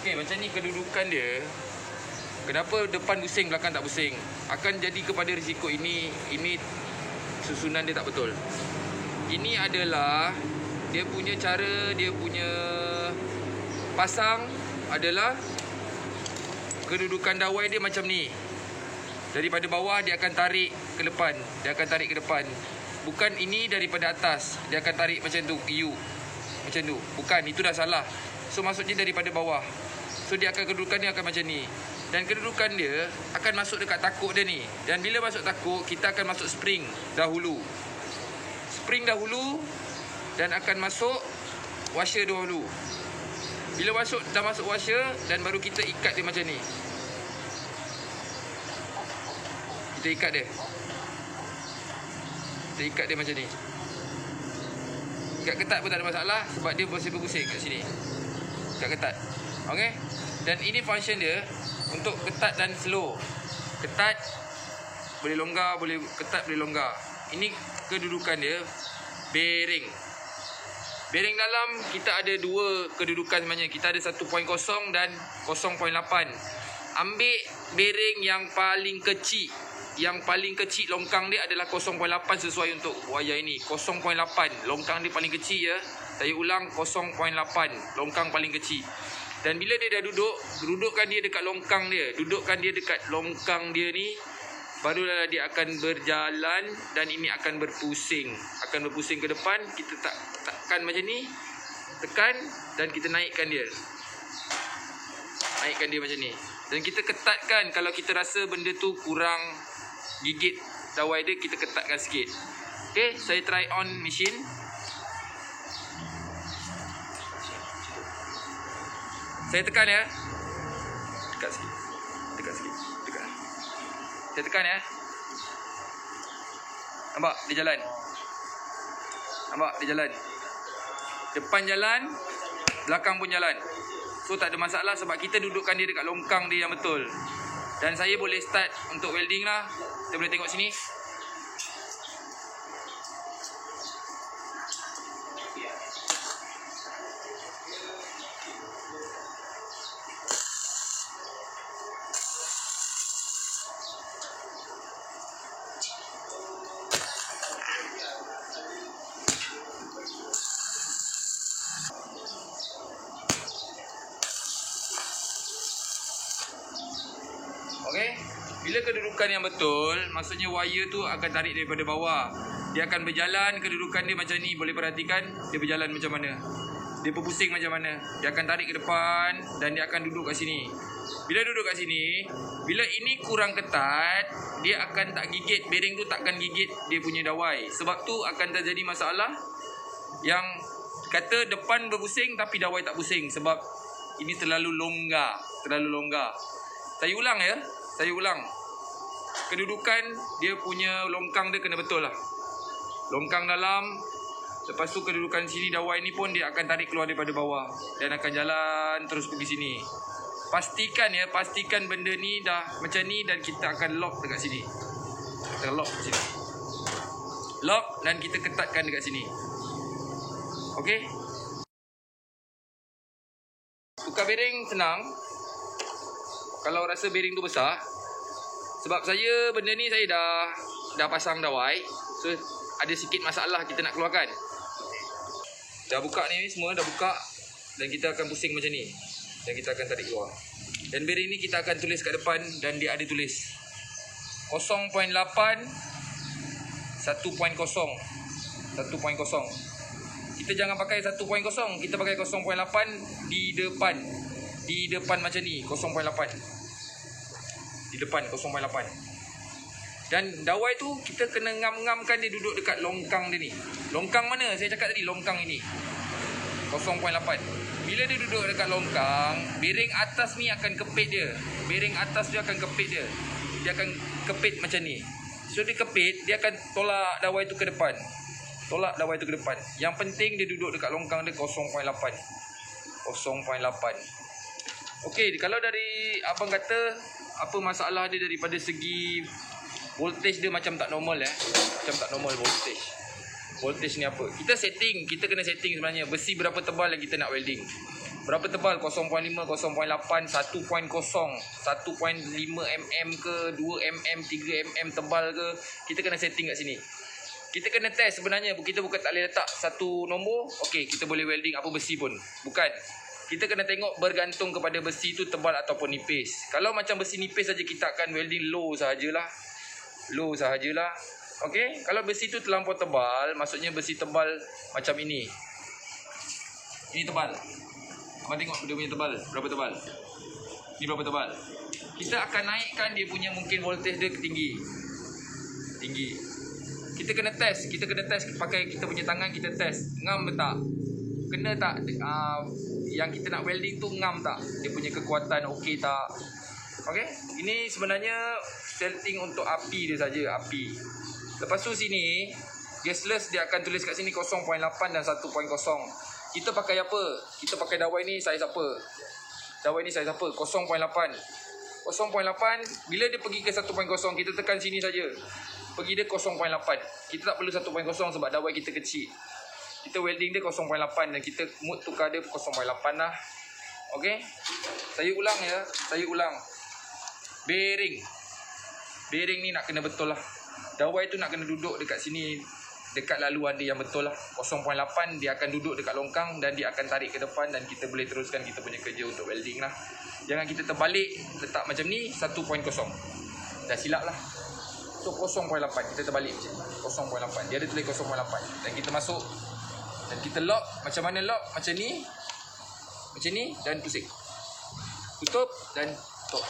Okey, macam ni kedudukan dia. Kenapa depan pusing, belakang tak pusing? Akan jadi kepada risiko ini susunan dia tak betul. Ini adalah dia punya cara, dia punya pasang adalah kedudukan dawai dia macam ni. Daripada bawah dia akan tarik ke depan. Dia akan tarik ke depan. Bukan ini daripada atas. Dia akan tarik macam tu, U. Macam tu. Bukan, itu dah salah. So maksudnya daripada bawah. So dia akan kedudukan dia akan macam ni. Dan kedudukan dia akan masuk dekat takuk dia ni. Dan bila masuk takuk, kita akan masuk spring dahulu. Spring dahulu dan akan masuk washer dahulu. Bila dah masuk washer dan baru kita ikat dia macam ni. Kita ikat dia. Kita ikat dia macam ni. Ikat ketat pun tak ada masalah sebab dia bersih-bersih kat sini. Ikat ketat. Okey? Dan ini function dia untuk ketat dan slow. Ketat boleh longgar, boleh ketat, boleh longgar. Ini kedudukan dia bearing. Bearing dalam kita ada dua kedudukan sebenarnya. Kita ada 1.0 dan 0.8. Ambil bearing yang paling kecil. Yang paling kecil longkang dia adalah 0.8 sesuai untuk wayar ini. 0.8 longkang dia paling kecil ya. Saya ulang 0.8 longkang paling kecil. Dan bila dia dah dudukkan dia dekat longkang dia. Dudukkan dia dekat longkang dia ni. Barulah dia akan berjalan dan ini akan berpusing. Akan berpusing ke depan. Kita tekan macam ni. Tekan dan kita naikkan dia. Naikkan dia macam ni. Dan kita ketatkan kalau kita rasa benda tu kurang gigit dawai dia, kita ketatkan sikit. Okay, saya try on machine. Saya tekan ya. Tekan sikit. Tekan sikit. Tekan. Saya tekan ya. Nampak? Dia jalan. Nampak? Dia jalan. Depan jalan, belakang pun jalan. So tak ada masalah sebab kita dudukkan dia dekat longkang dia yang betul. Dan saya boleh start untuk welding lah. Kita boleh tengok sini. Okey, bila kedudukan yang betul, maksudnya wire tu akan tarik daripada bawah. Dia akan berjalan, kedudukan dia macam ni. Boleh perhatikan dia berjalan macam mana. Dia berpusing macam mana. Dia akan tarik ke depan dan dia akan duduk kat sini. Bila duduk kat sini, bila ini kurang ketat, dia akan tak gigit, bearing tu takkan gigit dia punya dawai. Sebab tu akan terjadi masalah yang kata depan berpusing tapi dawai tak pusing sebab ini terlalu longgar, terlalu longgar. Saya ulang ya. Saya ulang. Kedudukan dia punya longkang dia kena betul lah. Longkang dalam. Lepas tu kedudukan sini dawai ni pun dia akan tarik keluar daripada bawah. Dan akan jalan terus pergi sini. Pastikan ya. Pastikan benda ni dah macam ni. Dan kita akan lock dekat sini. Kita lock kat sini. Lock dan kita ketatkan dekat sini. Okey. Tukar bearing senang. Kalau rasa bearing tu besar. Sebab saya benda ni saya dah pasang dawai. So ada sikit masalah kita nak keluarkan. Dah buka ni semua dah buka. Dan kita akan pusing macam ni. Dan kita akan tarik keluar. Dan bearing ni kita akan tulis kat depan. Dan dia ada tulis 0.8 1.0 1.0. Kita jangan pakai 1.0. Kita pakai 0.8 di depan. Di depan macam ni 0.8. Di depan 0.8. Dan dawai tu kita kena ngam-ngamkan dia duduk dekat longkang dia ni. Longkang mana? Saya cakap tadi longkang ini 0.8. Bila dia duduk dekat longkang, bearing atas ni akan kepit dia. Bearing atas dia akan kepit dia. Dia akan kepit macam ni. So dia kepit, dia akan tolak dawai tu ke depan. Tolak dawai tu ke depan. Yang penting dia duduk dekat longkang dia 0.8. 0.8. Okey, kalau dari abang kata apa masalah dia daripada segi voltage dia macam tak normal Macam tak normal voltage. Voltage ni apa? Kita kena setting sebenarnya besi berapa tebal yang kita nak welding. Berapa tebal? 0.5, 0.8, 1.0, 1.5 mm ke, 2 mm, 3 mm tebal ke. Kita kena setting kat sini. Kita kena test sebenarnya. Kita bukan tak boleh letak satu nombor, okey, kita boleh welding apa besi pun. Bukan. Kita kena tengok bergantung kepada besi tu tebal ataupun nipis. Kalau macam besi nipis saja kita akan welding low sahajalah. Low sahajalah. Okey, kalau besi tu terlampau tebal, maksudnya besi tebal macam ini. Ini tebal. Abang tengok dia punya tebal. Berapa tebal? Ni berapa tebal? Kita akan naikkan dia punya mungkin voltage dia tinggi. Tinggi. Kita kena test. Kita kena test pakai kita punya tangan, kita test. Ngam ke tak? Kena tak? Yang kita nak welding tu ngam tak? Dia punya kekuatan okey tak? Okey? Ini sebenarnya setting untuk api dia saja, api. Lepas tu sini, gasless dia akan tulis kat sini 0.8 dan 1.0. Kita pakai apa? Kita pakai dawai ni saiz apa? Dawai ni saiz apa? 0.8. 0.8. Bila dia pergi ke 1.0, kita tekan sini saja. Pergi dia 0.8. Kita tak perlu 1.0 sebab dawai kita kecil. Kita welding dia 0.8 dan kita mood tukar dia 0.8 lah. Okey? Saya ulang ya. Saya ulang. Bearing. Bearing ni nak kena betul lah. Dawai tu nak kena duduk dekat sini. Dekat laluan dia yang betul lah. 0.8 dia akan duduk dekat longkang dan dia akan tarik ke depan dan kita boleh teruskan kita punya kerja untuk welding lah. Jangan kita terbalik letak macam ni 1.0. Dah silap lah. So 0.8 kita terbalik macam ni. 0.8. Dia ada tulis 0.8 dan kita masuk dan kita lock. Macam mana lock? Macam ni. Macam ni dan pusing. Tutup dan tutup.